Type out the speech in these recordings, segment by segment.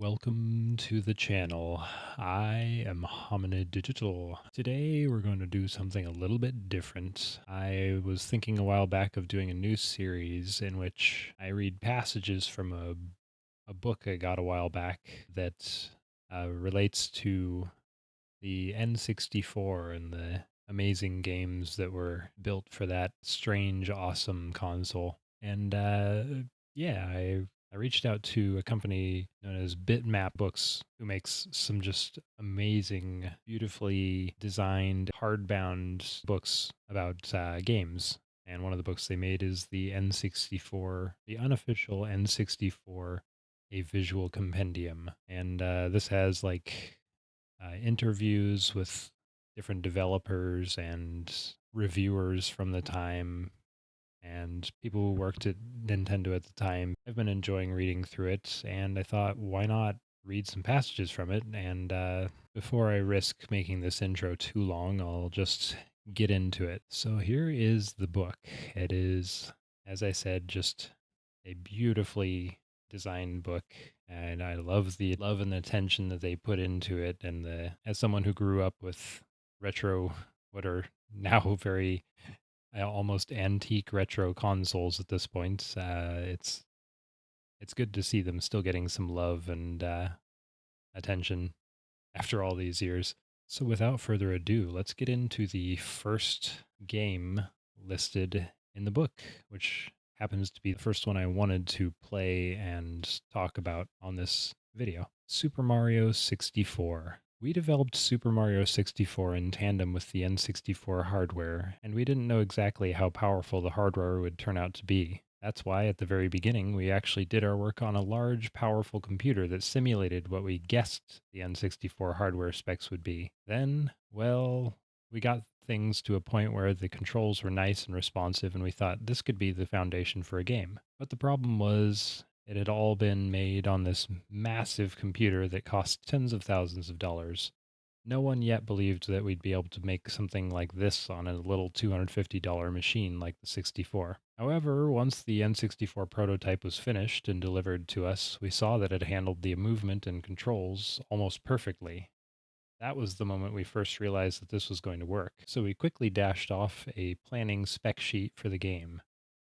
Welcome to the channel. I am Hominid Digital. Today we're going to do something a little bit different. I was thinking a while back of doing a new series in which I read passages from a book I got a while back that relates to the N64 and the amazing games that were built for that strange, awesome console. And yeah, I reached out to a company known as Bitmap Books, who makes some just amazing, beautifully designed, hardbound books about games. And one of the books they made is the N64, the unofficial N64, a visual compendium. And this has like interviews with different developers and reviewers from the time and people who worked at Nintendo at the time. I've been enjoying reading through it, and I thought, why not read some passages from it? And before I risk making this intro too long, I'll just get into it. So here is the book. It is, as I said, just a beautifully designed book, and I love the love and attention that they put into it. And the as someone who grew up with retro, what are now very almost antique retro consoles at this point, it's good to see them still getting some love and attention after all these years. So without further ado, let's get into the first game listed in the book, which happens to be the first one I wanted to play and talk about on this video. Super Mario 64. We developed Super Mario 64 in tandem with the N64 hardware, and we didn't know exactly how powerful the hardware would turn out to be. That's why at the very beginning we actually did our work on a large, powerful computer that simulated what we guessed the N64 hardware specs would be. Then, well, we got things to a point where the controls were nice and responsive, and we thought this could be the foundation for a game. But the problem was it had all been made on this massive computer that cost tens of thousands of dollars. No one yet believed that we'd be able to make something like this on a little $250 machine like the 64. However, once the N64 prototype was finished and delivered to us, we saw that it handled the movement and controls almost perfectly. That was the moment we first realized that this was going to work, so we quickly dashed off a planning spec sheet for the game.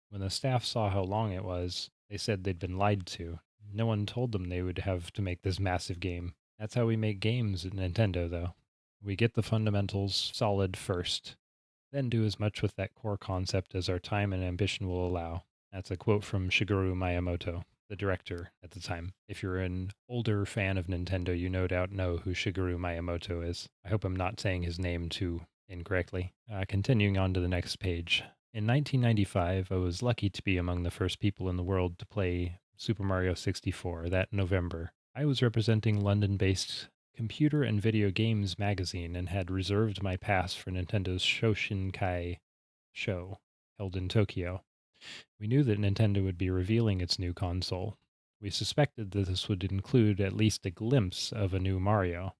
When the staff saw how long it was, they said they'd been lied to. No one told them they would have to make this massive game. That's how we make games at Nintendo, though. We get the fundamentals solid first, then do as much with that core concept as our time and ambition will allow. That's a quote from Shigeru Miyamoto, the director at the time. If you're an older fan of Nintendo, you no doubt know who Shigeru Miyamoto is. I hope I'm not saying his name too incorrectly. Continuing on to the next page. In 1995, I was lucky to be among the first people in the world to play Super Mario 64 that November. I was representing London based Computer and Video Games magazine and had reserved my pass for Nintendo's Shoshinkai show held in Tokyo. We knew that Nintendo would be revealing its new console. We suspected that this would include at least a glimpse of a new Mario.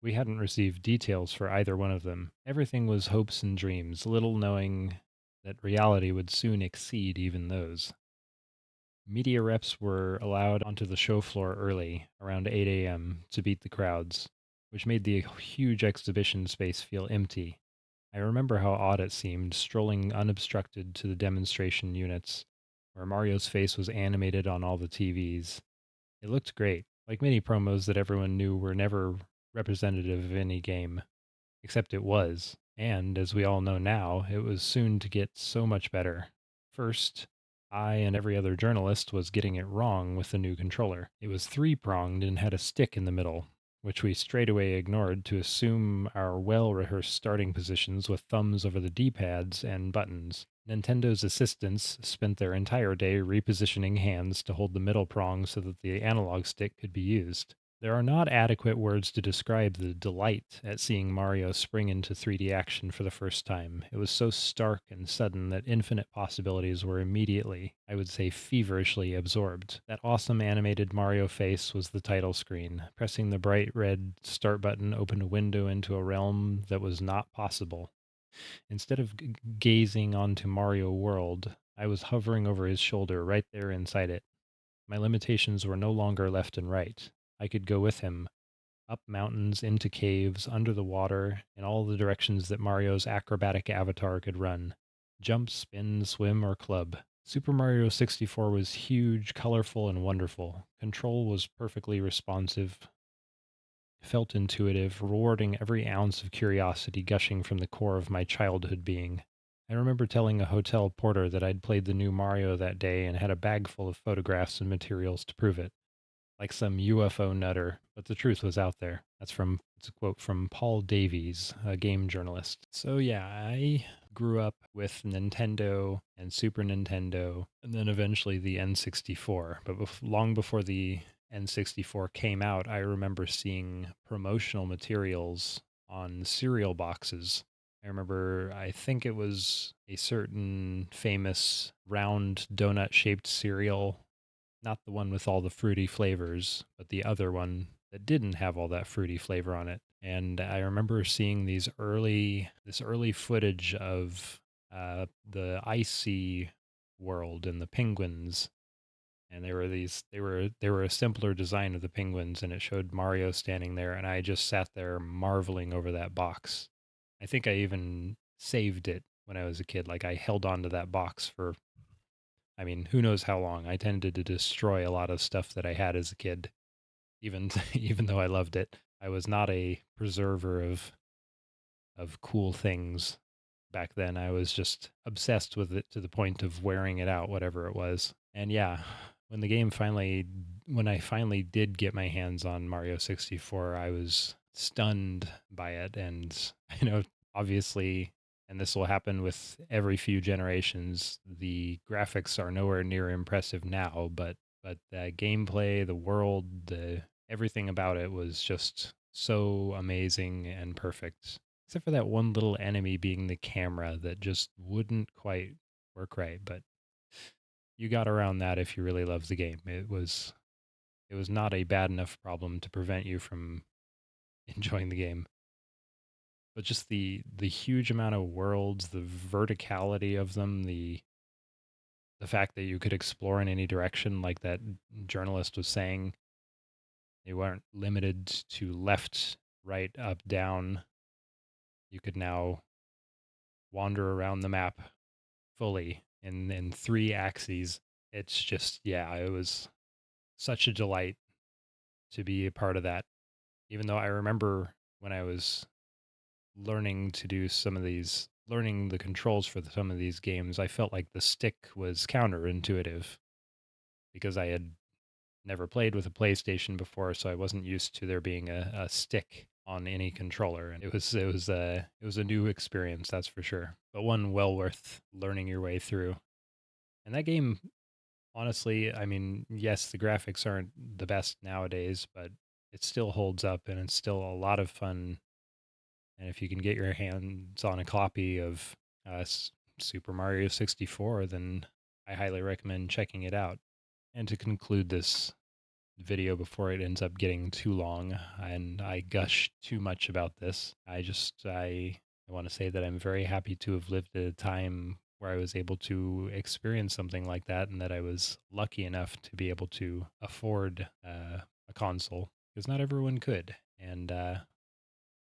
We hadn't received details for either one of them. Everything was hopes and dreams, little knowing that reality would soon exceed even those. Media reps were allowed onto the show floor early, around 8 a.m., to beat the crowds, which made the huge exhibition space feel empty. I remember how odd it seemed, strolling unobstructed to the demonstration units, where Mario's face was animated on all the TVs. It looked great, like many promos that everyone knew were never representative of any game, except it was. And, as we all know now, it was soon to get so much better. First, I and every other journalist was getting it wrong with the new controller. It was three-pronged and had a stick in the middle, which we straightaway ignored to assume our well-rehearsed starting positions with thumbs over the D-pads and buttons. Nintendo's assistants spent their entire day repositioning hands to hold the middle prong so that the analog stick could be used. There are not adequate words to describe the delight at seeing Mario spring into 3D action for the first time. It was so stark and sudden that infinite possibilities were immediately, I would say feverishly, absorbed. That awesome animated Mario face was the title screen. Pressing the bright red start button opened a window into a realm that was not possible. Instead of gazing onto Mario World, I was hovering over his shoulder right there inside it. My limitations were no longer left and right. I could go with him up mountains, into caves, under the water, in all the directions that Mario's acrobatic avatar could run. Jump, spin, swim, or club. Super Mario 64 was huge, colorful, and wonderful. Control was perfectly responsive, felt intuitive, rewarding every ounce of curiosity gushing from the core of my childhood being. I remember telling a hotel porter that I'd played the new Mario that day and had a bag full of photographs and materials to prove it, like some UFO nutter, but the truth was out there. It's a quote from Paul Davies, a game journalist. So yeah, I grew up with Nintendo and Super Nintendo, and then eventually the N64. But long before the N64 came out, I remember seeing promotional materials on cereal boxes. I think it was a certain famous round donut shaped cereal, not the one with all the fruity flavors, but the other one that didn't have all that fruity flavor on it. And I remember seeing this early footage of the icy world and the penguins. And they were a simpler design of the penguins, and it showed Mario standing there, and I just sat there marveling over that box. I think I even saved it when I was a kid. Like I held on to that box for, I mean, who knows how long. I tended to destroy a lot of stuff that I had as a kid, even even though I loved it. I was not a preserver of cool things back then. I was just obsessed with it to the point of wearing it out, whatever it was. And yeah, when the game finally, when I finally did get my hands on Mario 64, I was stunned by it. And, you know, obviously, and this will happen with every few generations, the graphics are nowhere near impressive now, but the gameplay, the world, the everything about it was just so amazing and perfect, except for that one little enemy being the camera that just wouldn't quite work right. But you got around that if you really loved the game. It was not a bad enough problem to prevent you from enjoying the game. But just the huge amount of worlds, the verticality of them, the fact that you could explore in any direction, like that journalist was saying, they weren't limited to left, right, up, down. You could now wander around the map fully in three axes. It's just, yeah, it was such a delight to be a part of that. Even though I remember when I was learning to do some of these, learning the controls for some of these games, I felt like the stick was counterintuitive because I had never played with a PlayStation before, so I wasn't used to there being a stick on any controller, and it was a new experience, that's for sure, but one well worth learning your way through. And that game, honestly, I mean, yes, the graphics aren't the best nowadays, but it still holds up and it's still a lot of fun. And if you can get your hands on a copy of Super Mario 64, then I highly recommend checking it out. And to conclude this video before it ends up getting too long and I gush too much about this, I want to say that I'm very happy to have lived at a time where I was able to experience something like that, and that I was lucky enough to be able to afford a console, because not everyone could. And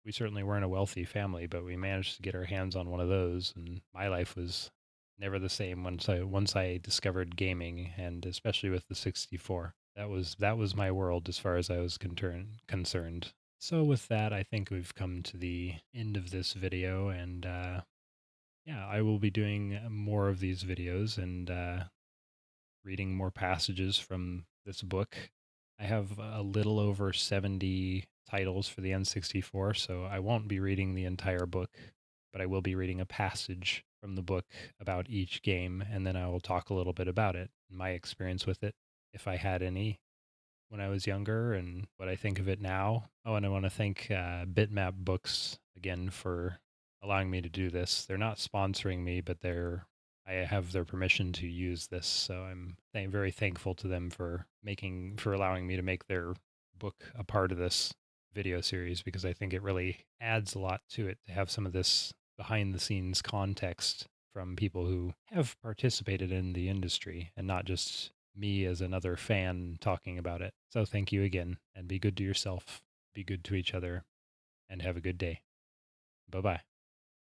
we certainly weren't a wealthy family, but we managed to get our hands on one of those, and my life was never the same once I discovered gaming, and especially with the 64. That was my world as far as I was concerned. So with that, I think we've come to the end of this video, and yeah, I will be doing more of these videos and reading more passages from this book. I have a little over 70 titles for the N64, so I won't be reading the entire book, but I will be reading a passage from the book about each game, and then I will talk a little bit about it, my experience with it, if I had any when I was younger, and what I think of it now. Oh, and I want to thank Bitmap Books again for allowing me to do this. They're not sponsoring me, but I have their permission to use this, so I'm very thankful to them for allowing me to make their book a part of this video series, because I think it really adds a lot to it to have some of this behind the scenes context from people who have participated in the industry and not just me as another fan talking about it. So thank you again, and be good to yourself, be good to each other, and have a good day. Bye bye.